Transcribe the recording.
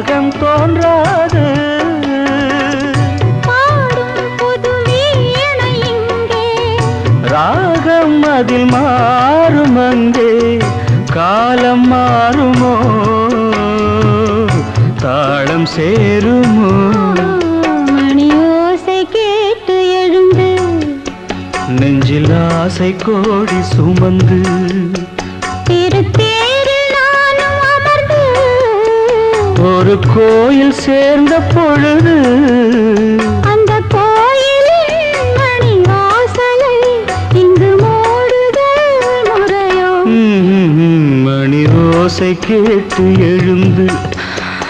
ராகம் தோன்றாது. பாடும் புது வீணை இங்கே, ராகம் அதில் மாறும் அங்கே. காலம் மாறுமோ, தாளம் சேருமோ? மணி ஓசை கேட்டு எழுந்து, நெஞ்சில் ஆசை கோடி சுமந்து, திருத்தேரில் நானும் அமர்ந்து, ஒரு கோயில் சேர்ந்த பொழுது அந்த கோயிலின் மணி வாசலை இங்கு மூடுதல் முறையோ? மணி ஓசை கேட்டு எழுந்து